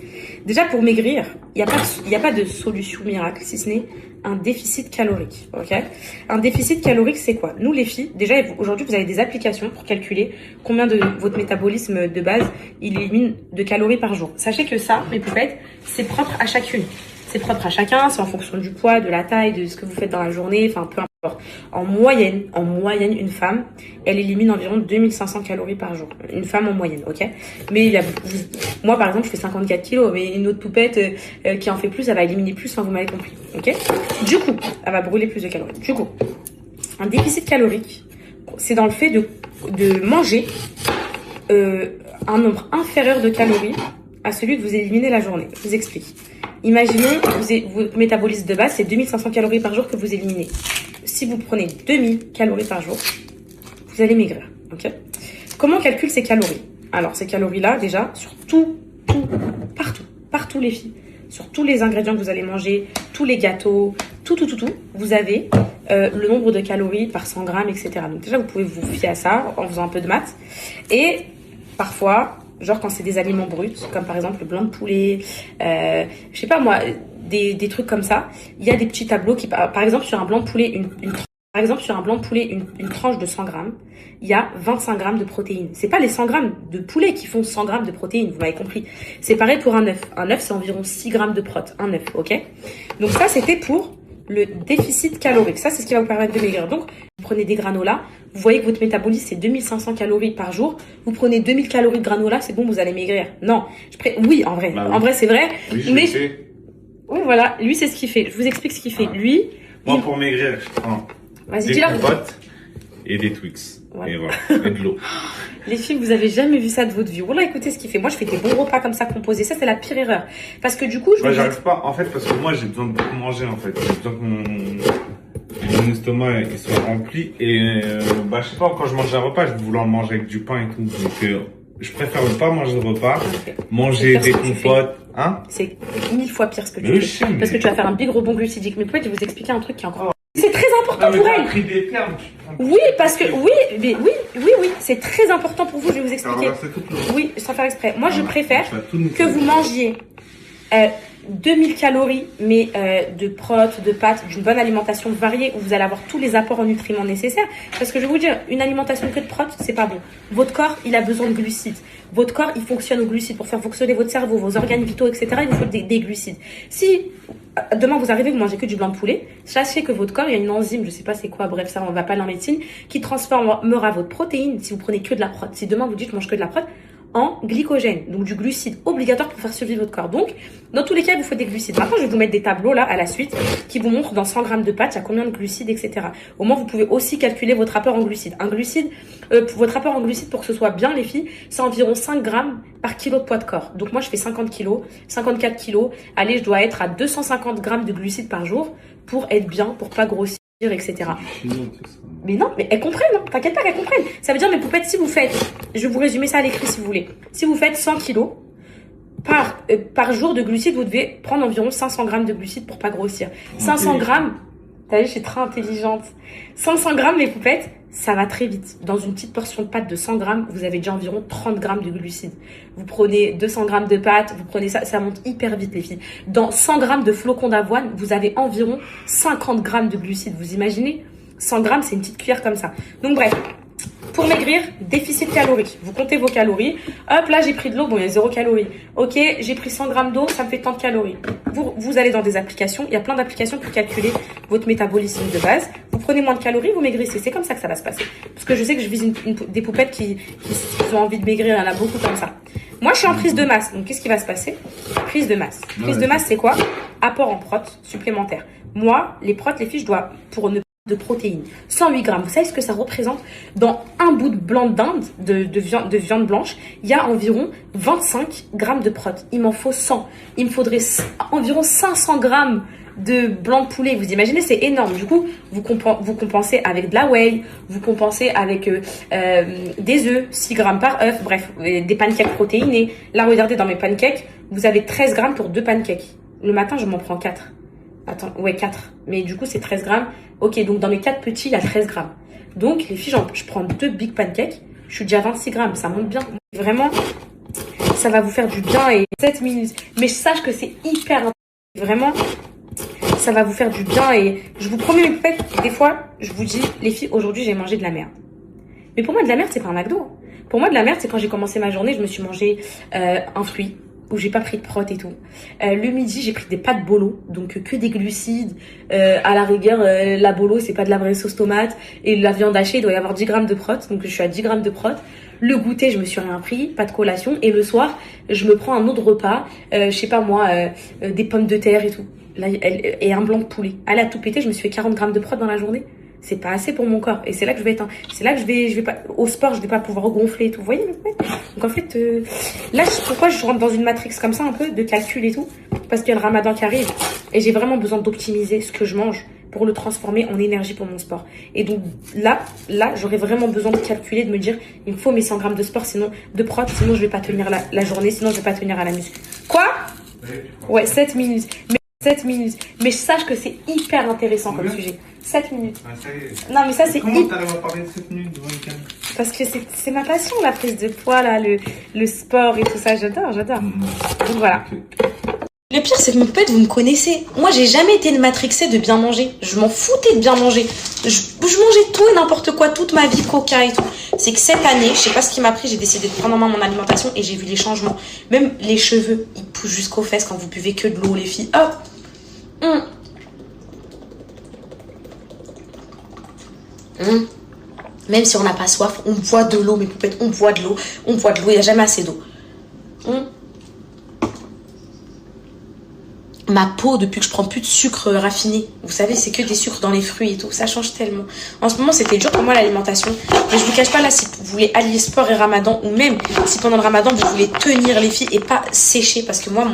Déjà, pour maigrir, il n'y a pas de solution miracle, si ce n'est un déficit calorique. Ok? Un déficit calorique, c'est quoi? Nous, les filles, déjà, aujourd'hui, vous avez des applications pour calculer combien de votre métabolisme de base il élimine de calories par jour. Sachez que ça, mes poupettes, c'est propre à chacune. C'est propre à chacun, c'est en fonction du poids, de la taille, de ce que vous faites dans la journée, enfin peu importe. En moyenne, une femme, elle élimine environ 2500 calories par jour. Une femme en moyenne, ok? Mais moi par exemple, je fais 54 kilos, mais une autre poupette qui en fait plus, elle va éliminer plus, enfin vous m'avez compris, ok? Du coup, elle va brûler plus de calories. Du coup, un déficit calorique, c'est dans le fait de manger un nombre inférieur de calories à celui que vous éliminez la journée. Je vous explique. Imaginons que votre métabolisme de base, c'est 2500 calories par jour que vous éliminez. Si vous prenez 2000 calories par jour, vous allez maigrir. Ok? Comment on calcule ces calories? Alors, ces calories-là, déjà, sur partout les filles, sur tous les ingrédients que vous allez manger, tous les gâteaux, tout, vous avez le nombre de calories par 100 grammes, etc. Donc déjà, vous pouvez vous fier à ça en faisant un peu de maths. Et parfois, genre quand c'est des aliments bruts, comme par exemple le blanc de poulet, je sais pas moi, des trucs comme ça, il y a des petits tableaux qui, par exemple sur un blanc de poulet, une tranche de 100 grammes, il y a 25 grammes de protéines. C'est pas les 100 grammes de poulet qui font 100 grammes de protéines, vous m'avez compris. C'est pareil pour un œuf. Un œuf, c'est environ 6 grammes de prot, un œuf, ok? Donc ça, c'était pour le déficit calorique. Ça, c'est ce qui va vous permettre de maigrir. Donc, vous prenez des granolas. Vous voyez que votre métabolisme, c'est 2500 calories par jour. Vous prenez 2000 calories de granola, c'est bon, vous allez maigrir. Non. Oui, en vrai. Bah, oui. En vrai, c'est vrai. Oui, mais oui, voilà. Lui, c'est ce qu'il fait. Je vous explique ce qu'il fait. Lui. Moi, pour maigrir, je prends des compotes et des Twix. Ouais. Et voilà. Et de l'eau. Les filles, vous avez jamais vu ça de votre vie. Voilà, écoutez ce qu'il fait. Moi, je fais des bons repas comme ça composés. Ça, c'est la pire erreur. Parce que du coup, j'arrive pas. En fait, parce que moi, j'ai besoin de beaucoup manger, en fait. J'ai besoin que mon estomac il soit rempli. Et, je sais pas, quand je mange un repas, je voulais en manger avec du pain et tout. Donc, je préfère ne pas manger de repas, manger des compotes. Hein? C'est 1000 fois pire ce que tu fais. Parce que tu vas faire un big rebond glucidique. Mais peut-être je vais vous expliquer un truc qui est encore... C'est très important pour elle. Pris des termes. Oui, parce que oui, c'est très important pour vous. Je vais vous expliquer. Oui, sans faire exprès. Moi, je préfère que vous mangiez 2000 calories, mais de protes, de pâtes, d'une bonne alimentation variée où vous allez avoir tous les apports en nutriments nécessaires. Parce que je vais vous dire, une alimentation que de protes, c'est pas bon. Votre corps, il a besoin de glucides. Votre corps, il fonctionne aux glucides pour faire fonctionner votre cerveau, vos organes vitaux, etc. Il vous faut des glucides. Si demain vous arrivez, vous mangez que du blanc de poulet, sachez que votre corps, il y a une enzyme, je sais pas c'est quoi, bref, ça on va pas aller en médecine, qui transformera votre protéine, si vous prenez que de la prot. Si demain vous dites je mange que de la prot, en glycogène, donc du glucide obligatoire pour faire survivre votre corps. Donc, dans tous les cas, il vous faut des glucides. Maintenant, je vais vous mettre des tableaux là à la suite qui vous montrent dans 100 grammes de pâtes, il y a combien de glucides, etc. Au moins, vous pouvez aussi calculer votre rapport en glucides. Votre rapport en glucides, pour que ce soit bien, les filles, c'est environ 5 grammes par kilo de poids de corps. Donc moi, je fais 50 kilos, 54 kilos. Allez, je dois être à 250 grammes de glucides par jour pour être bien, pour pas grossir, etc. Mais non, mais elles comprennent, hein. T'inquiète pas qu'elles comprennent. Ça veut dire, mes poupettes, si vous faites, je vais vous résumer ça à l'écrit si vous voulez. Si vous faites 100 kilos par jour de glucides, vous devez prendre environ 500 grammes de glucides pour pas grossir. 500 grammes, t'as vu, je suis très intelligente. 500 grammes, mes poupettes, ça va très vite. Dans une petite portion de pâte de 100 grammes, vous avez déjà environ 30 grammes de glucides. Vous prenez 200 grammes de pâte, vous prenez ça, ça monte hyper vite, les filles. Dans 100 grammes de flocons d'avoine, vous avez environ 50 grammes de glucides. Vous imaginez? 100 grammes, c'est une petite cuillère comme ça. Donc bref, pour maigrir, déficit calorique. Vous comptez vos calories. Hop, là, j'ai pris de l'eau. Bon, il y a 0 calories. Ok, j'ai pris 100 grammes d'eau, ça me fait tant de calories. Vous allez dans des applications. Il y a plein d'applications pour calculer votre métabolisme de base. Vous prenez moins de calories, vous maigrissez. C'est comme ça que ça va se passer. Parce que je sais que je vise des poupettes qui ont envie de maigrir. Il y en a beaucoup comme ça. Moi, je suis en prise de masse. Donc, qu'est-ce qui va se passer? Prise de masse. Prise de masse, c'est quoi? Apport en protes supplémentaire. Moi, les protes, les filles, je dois, pour ne de protéines, 108 grammes. Vous savez ce que ça représente? Dans un bout de blanc d'Inde, de viande blanche, il y a environ 25 grammes de protes. Il m'en faut 100. Il me faudrait environ 500 grammes de blanc de poulet. Vous imaginez, c'est énorme. Du coup, vous compensez avec de la whey, vous compensez avec des œufs, 6 grammes par œuf, bref, des pancakes protéinés. Là, regardez, dans mes pancakes, vous avez 13 grammes pour 2 pancakes. Le matin, je m'en prends 4. Attends, ouais, 4. Mais du coup, c'est 13 grammes. Ok, donc dans mes 4 petits, il y a 13 grammes. Donc, les filles, je prends 2 big pancakes. Je suis déjà à 26 grammes. Ça monte bien. Vraiment, ça va vous faire du bien. Et 7 minutes. Mais sache que c'est hyper important. Vraiment, ça va vous faire du bien. Et je vous promets, mes poupettes, des fois, je vous dis, les filles, aujourd'hui, j'ai mangé de la merde. Mais pour moi, de la merde, c'est pas un McDo. Pour moi, de la merde, c'est quand j'ai commencé ma journée, je me suis mangé un fruit. Où j'ai pas pris de prot et tout. Le midi, j'ai pris des pâtes bolo, donc que des glucides. À la rigueur, la bolo, c'est pas de la vraie sauce tomate. Et la viande hachée, il doit y avoir 10 grammes de prot, donc je suis à 10 grammes de prot. Le goûter, je me suis rien pris, pas de collation. Et le soir, je me prends un autre repas, je sais pas moi, des pommes de terre et tout. Là, et un blanc de poulet. Allez, à tout péter, je me suis fait 40 grammes de prot dans la journée. C'est pas assez pour mon corps. Et c'est là que je vais être, c'est là que je vais pas, au sport, je vais pas pouvoir gonfler et tout. Vous voyez, donc en fait, là, pourquoi je rentre dans une matrix comme ça, un peu, de calcul et tout? Parce qu'il y a le ramadan qui arrive. Et j'ai vraiment besoin d'optimiser ce que je mange pour le transformer en énergie pour mon sport. Et donc, là, j'aurais vraiment besoin de calculer, de me dire, il me faut mes 100 grammes de sport, sinon, de prot, sinon je vais pas tenir la journée, sinon je vais pas tenir à la muscu. Quoi? Ouais, 7 minutes. 7 minutes. Mais sache que c'est hyper intéressant comme sujet. 7 minutes. Ah, ça y est. Non, mais ça, c'est Comment t'arrives à parler de 7 minutes devant une caméra? parce que c'est ma passion, la prise de poids, là, le sport et tout ça. J'adore. Donc voilà. Le pire, c'est que mes poupettes, vous me connaissez. Moi, j'ai jamais été une matrixée de bien manger. Je m'en foutais de bien manger. Je mangeais tout et n'importe quoi, toute ma vie, coca et tout. C'est que cette année, je sais pas ce qui m'a pris, j'ai décidé de prendre en main mon alimentation et j'ai vu les changements. Même les cheveux, ils poussent jusqu'aux fesses quand vous buvez que de l'eau, les filles. Hop. Même si on n'a pas soif, on boit de l'eau, mes poupettes, on boit de l'eau, il n'y a jamais assez d'eau. Ma peau, depuis que je prends plus de sucre raffiné, vous savez, c'est que des sucres dans les fruits et tout, ça change tellement. En ce moment, c'était dur pour moi l'alimentation, mais je vous cache pas, là, si vous voulez allier sport et ramadan, ou même si pendant le ramadan, vous voulez tenir les filles et pas sécher, parce que moi,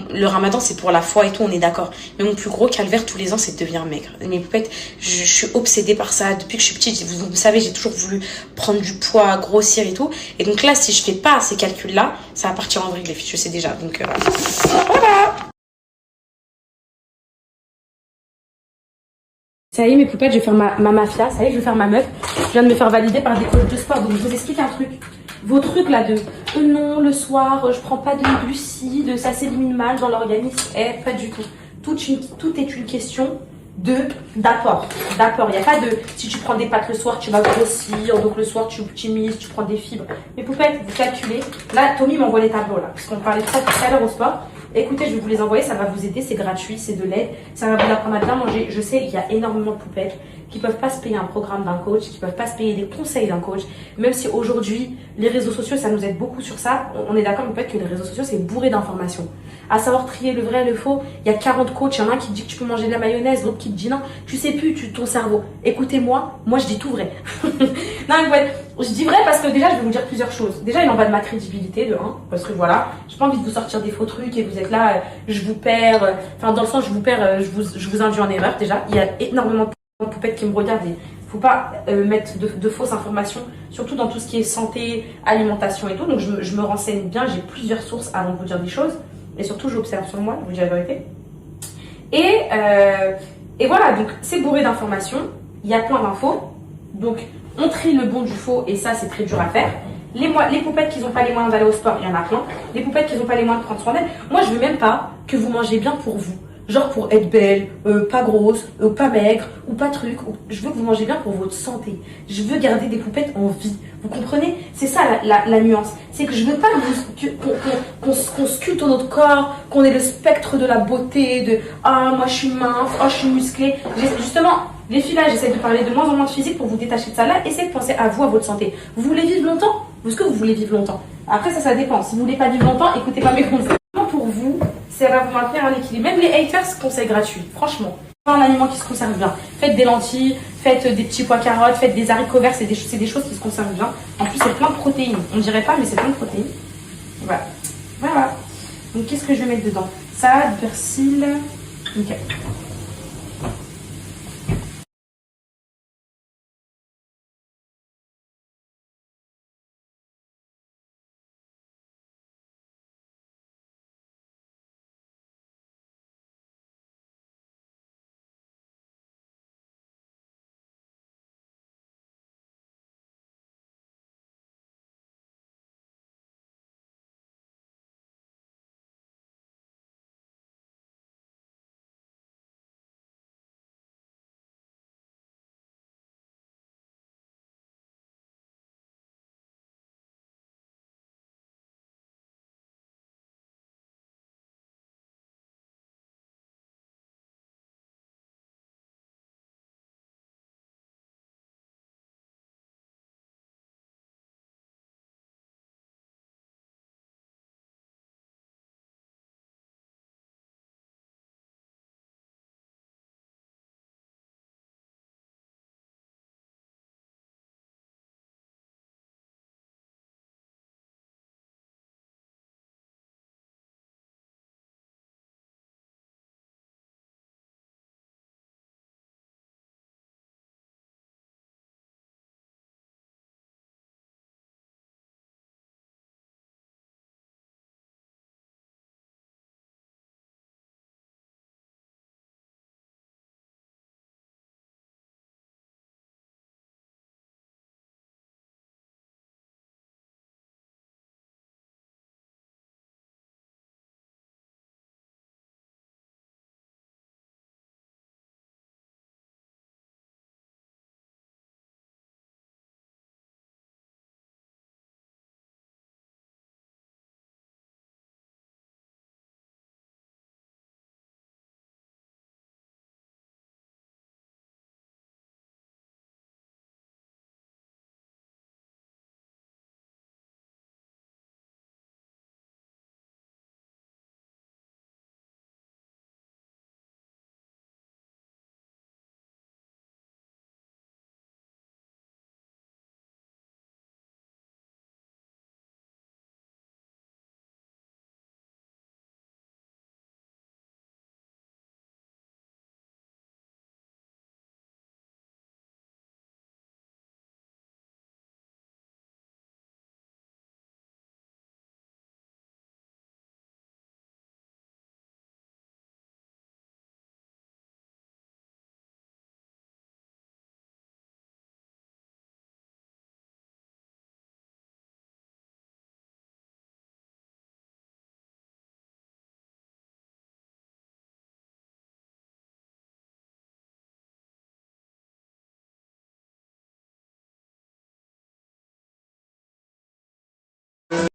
le ramadan, c'est pour la foi et tout, on est d'accord. Mais mon plus gros calvaire tous les ans, c'est de devenir maigre. Mes poupettes, je suis obsédée par ça. Depuis que je suis petite, vous savez, j'ai toujours voulu prendre du poids, grossir et tout. Et donc là, si je fais pas ces calculs-là, ça va partir en vrille, les filles, je sais déjà. Donc voilà. Ça y est, mes poupettes, je vais faire ma mafia. Ça y est, je vais faire ma meuf. Je viens de me faire valider par des coachs de sport. Donc, je vous explique un truc. Vos trucs là de non, le soir, je prends pas de glucides, ça s'élimine mal dans l'organisme. Pas du tout. Tout est une question d'apport. Il n'y a pas de si tu prends des pâtes le soir, tu vas grossir. Donc, le soir, tu optimises, tu prends des fibres. Mes poupettes, vous calculez. Là, Tommy m'envoie les tableaux là. Parce qu'on parlait de ça tout à l'heure au sport. Écoutez, je vais vous les envoyer, ça va vous aider, c'est gratuit, c'est de l'aide, ça va vous apprendre à bien manger. Je sais qu'il y a énormément de poupettes qui peuvent pas se payer un programme d'un coach, qui peuvent pas se payer des conseils d'un coach, même si aujourd'hui, les réseaux sociaux, ça nous aide beaucoup sur ça. On est d'accord, peut-être que les réseaux sociaux, c'est bourré d'informations. À savoir trier le vrai et le faux, il y a 40 coachs, il y en a un qui te dit que tu peux manger de la mayonnaise, l'autre qui te dit non, tu sais plus, ton cerveau. Écoutez-moi, moi je dis tout vrai. Non, mais ouais, je dis vrai parce que déjà, je vais vous dire plusieurs choses. Déjà, il en va de ma crédibilité, de 1, parce que voilà, j'ai pas envie de vous sortir des faux trucs et vous êtes là, je vous perds, enfin dans le sens, je vous perds, je vous induis en erreur déjà. Il y a énormément de poupettes qui me regardent et faut pas mettre de fausses informations, surtout dans tout ce qui est santé, alimentation et tout. Donc je me renseigne bien, j'ai plusieurs sources avant de vous dire des choses. Et surtout, j'observe sur moi, je vous dis la vérité. Et voilà, donc c'est bourré d'informations. Il y a plein d'infos. Donc, on trie le bon du faux et ça, c'est très dur à faire. Les poupettes qui n'ont pas les moyens d'aller au sport, il y en a plein. Les poupettes qui n'ont pas les moyens de prendre soin d'elles. Moi, je veux même pas que vous mangez bien pour vous. Genre pour être belle, pas grosse, pas maigre, ou pas truc. Je veux que vous mangez bien pour votre santé. Je veux garder des poupettes en vie. Vous comprenez? C'est ça la nuance. C'est que je veux pas qu'on sculpte notre corps, qu'on ait le spectre de la beauté, de « Ah, moi je suis mince, oh je suis musclée ». Justement, les filles là, j'essaie de parler de moins en moins de physique pour vous détacher de ça là. Essayez de penser à vous, à votre santé. Vous voulez vivre longtemps? Est-ce que vous voulez vivre longtemps? Après ça dépend. Si vous voulez pas vivre longtemps, écoutez pas mes conseils. Pour vous, ça va vous maintenir un équilibre. Même les haters, conseils gratuits, franchement. Un aliment qui se conserve bien. Faites des lentilles, faites des petits pois carottes, faites des haricots verts, c'est des choses qui se conservent bien. En plus, c'est plein de protéines. On dirait pas, mais c'est plein de protéines. Voilà. Voilà. Donc, qu'est-ce que je vais mettre dedans? Salade, persil. Nickel.